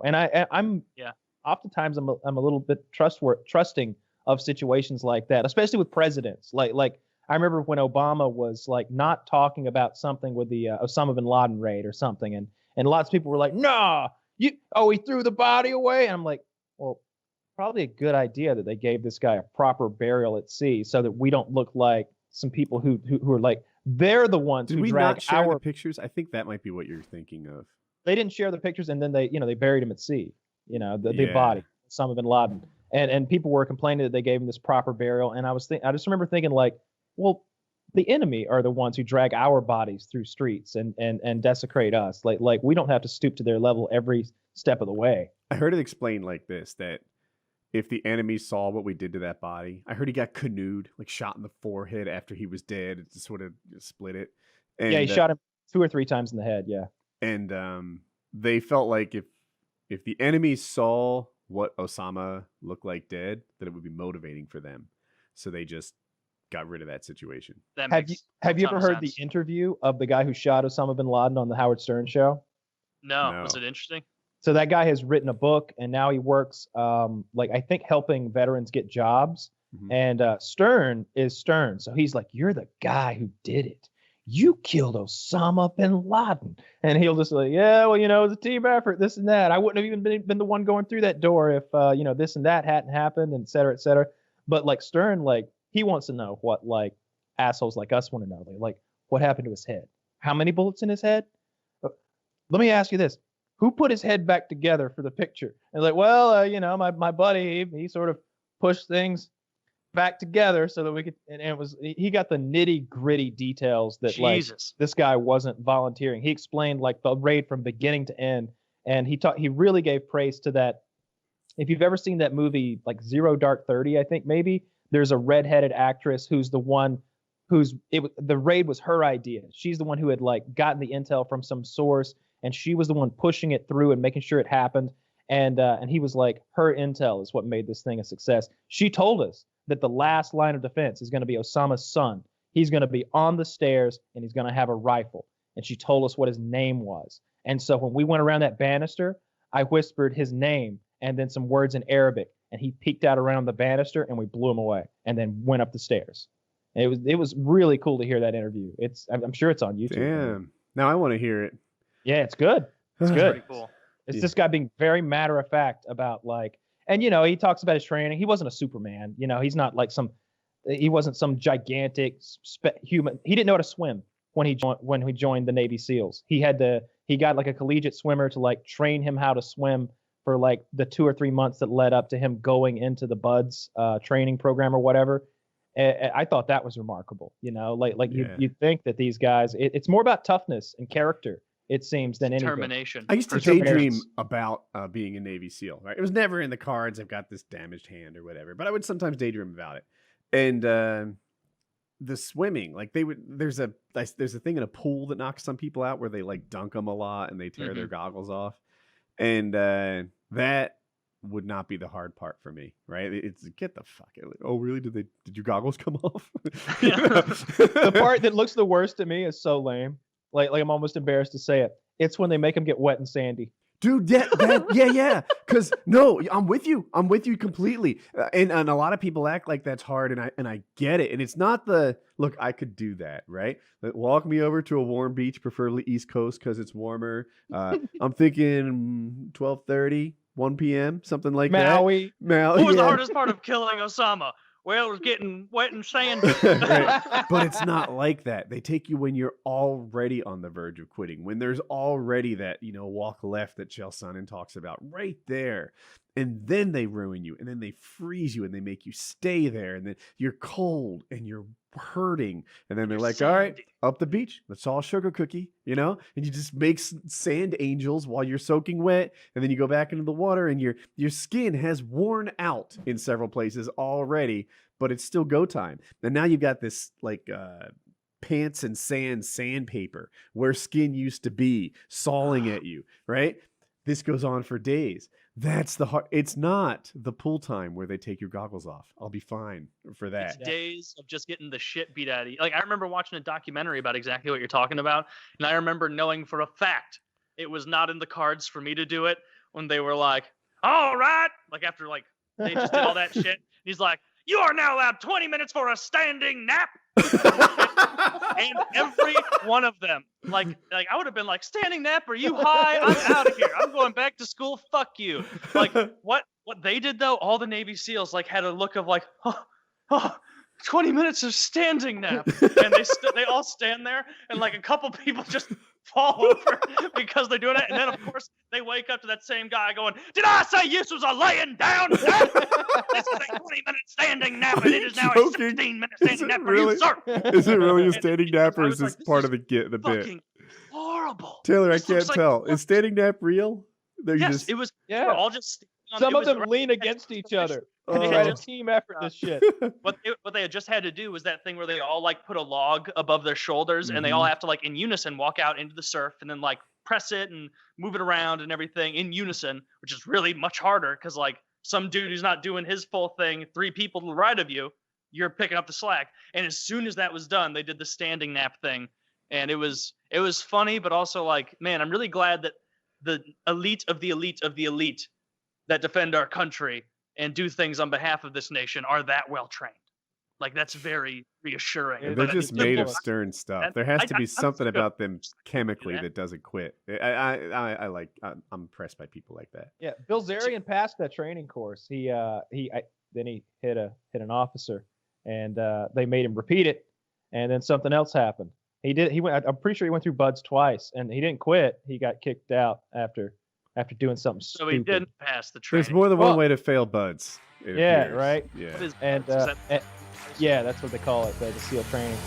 And I'm Yeah. oftentimes I'm a little bit trusting of situations like that, especially with presidents. Like I remember when Obama was like not talking about something with the Osama bin Laden raid or something, and lots of people were like, "Nah, he threw the body away," and I'm like, well, probably a good idea that they gave this guy a proper burial at sea so that we don't look like some people who are like they're the ones Did who we drag not share our. the pictures? I think that might be what you're thinking of. They didn't share the pictures, and then they buried him at sea. The Yeah. body, Osama bin Laden, and people were complaining that they gave him this proper burial. And I just remember thinking like, well, the enemy are the ones who drag our bodies through streets and desecrate us. Like we don't have to stoop to their level every step of the way. I heard it explained like this, that if the enemy saw what we did to that body, I heard he got canoed, like shot in the forehead after he was dead. It just sort of split it. And, Yeah, he shot him 2 or 3 times in the head. Yeah. And they felt like if the enemy saw what Osama looked like dead, that it would be motivating for them. So they just got rid of that situation. Have you ever heard the interview of the guy who shot Osama bin Laden on the Howard Stern show? No. Was it interesting? So that guy has written a book, and now he works, like I think, helping veterans get jobs. Mhm. And Stern is Stern, so he's like, "You're the guy who did it. You killed Osama bin Laden." And he'll just like, "Yeah, well, it was a team effort, this and that. I wouldn't have even been the one going through that door if, this and that hadn't happened, and et cetera, et cetera." But like Stern, like he wants to know what like assholes like us want to know, like what happened to his head? How many bullets in his head? Let me ask you this. Who put his head back together for the picture? And like, well, my buddy, he sort of pushed things back together so that we could, and he got the nitty gritty details that Jesus. like this guy wasn't volunteering. He explained like the raid from beginning to end, and he really gave praise to that. If you've ever seen that movie like Zero Dark 30, I think maybe there's a redheaded actress who's the one the raid was her idea. She's the one who had like gotten the intel from some source, and she was the one pushing it through and making sure it happened. And he was like, her intel is what made this thing a success. She told us that the last line of defense is going to be Osama's son. He's going to be on the stairs, and he's going to have a rifle. And she told us what his name was. And so when we went around that banister, I whispered his name and then some words in Arabic, and he peeked out around the banister, and we blew him away, and then went up the stairs. And it was really cool to hear that interview. I'm sure it's on YouTube. Damn. Now I want to hear it. Yeah, it's good. It's good. Pretty cool. It's this guy being very matter of fact about like, and he talks about his training. He wasn't a Superman. He's not like he wasn't some gigantic human. He didn't know how to swim when he joined the Navy SEALs. He got like a collegiate swimmer to like train him how to swim for like the 2 or 3 months that led up to him going into the BUDS training program or whatever. I thought that was remarkable. You think that these guys, it's more about toughness and character, it seems, than anything. Determination. I used to daydream about being a Navy SEAL. Right? It was never in the cards. I've got this damaged hand or whatever, but I would sometimes daydream about it. And the swimming, like there's a thing in a pool that knocks some people out where they like dunk them a lot and they tear their goggles off, and that would not be the hard part for me, right? It's get the fuck out. Oh, really? Did your goggles come off? The part that looks the worst to me is so lame. Like I'm almost embarrassed to say it. It's when they make them get wet and sandy. Dude, yeah. Because no, I'm with you completely. And a lot of people act like that's hard, and I get it. And it's not look, I could do that, right? Walk me over to a warm beach, preferably East Coast because it's warmer. I'm thinking 12:30, 1 p.m., something like Maui. that. What was the hardest part of killing Osama? Well, it was getting wet and sandy. Right. But it's not like that. They take you when you're already on the verge of quitting, when there's already that, walk left that Chael Sonnen talks about right there. And then they ruin you, and then they freeze you, and they make you stay there, and then you're cold and you're hurting, and then they're like, sandy. All right, up the beach, let's all sugar cookie, and you just make sand angels while you're soaking wet, and then you go back into the water, and your skin has worn out in several places already, but it's still go time. And now you've got this like pants and sandpaper where skin used to be sawing at you, right? This goes on for days. That's the hard. It's not the pool time where they take your goggles off. I'll be fine for that. It's days of just getting the shit beat out of you. Like I remember watching a documentary about exactly what you're talking about, and I remember knowing for a fact it was not in the cards for me to do it when they were like, all right, like after like they just did all that shit. He's like, you are now allowed 20 minutes for a standing nap. And every one of them, like I would have been like, standing nap, are you high? I'm out of here. I'm going back to school. Fuck you. Like what they did though, all the Navy SEALs like had a look of like, 20 minutes of standing nap. And they all stand there and like a couple people just fall over because they're doing it. And then of course they wake up to that same guy going, did I say this was a laying down nap? This is a 20-minute standing nap and it is now a 16-minute standing nap for you, sir. Is it really a standing nap, or is this like, part of the bit? Fucking horrible. Taylor, I This can't looks like tell. fuck- Is standing nap real? They're Yes, just it was. Yeah. We're all just. Some it of was them right lean next against to each the other. And they They had had a just- team effort. This shit. what they had just had to do was that thing where they all like put a log above their shoulders and they all have to like in unison walk out into the surf and then like press it and move it around and everything in unison, which is really much harder because like some dude who's not doing his full thing, 3 people to the right of you, you're picking up the slack. And as soon as that was done, they did the standing nap thing, and it was funny, but also like, man, I'm really glad that the elite of the elite of the elite that defend our country and do things on behalf of this nation are that well trained. Like that's very reassuring. Yeah, they're But just it's made of simple. stern stuff. That- There has to I- be I'm something sick of about them just chemically that. that doesn't quit. I'm impressed by people like that. Yeah, Bill Zarian passed that training course. Then he hit an officer, and they made him repeat it, and then something else happened. I'm pretty sure he went through Buds twice, and he didn't quit. He got kicked out after doing something So stupid. he didn't pass the training. There's more than one Well- way to fail, buds. it Yeah, appears. right. Yeah. What is- And is that- yeah, that's what they call it, the SEAL training.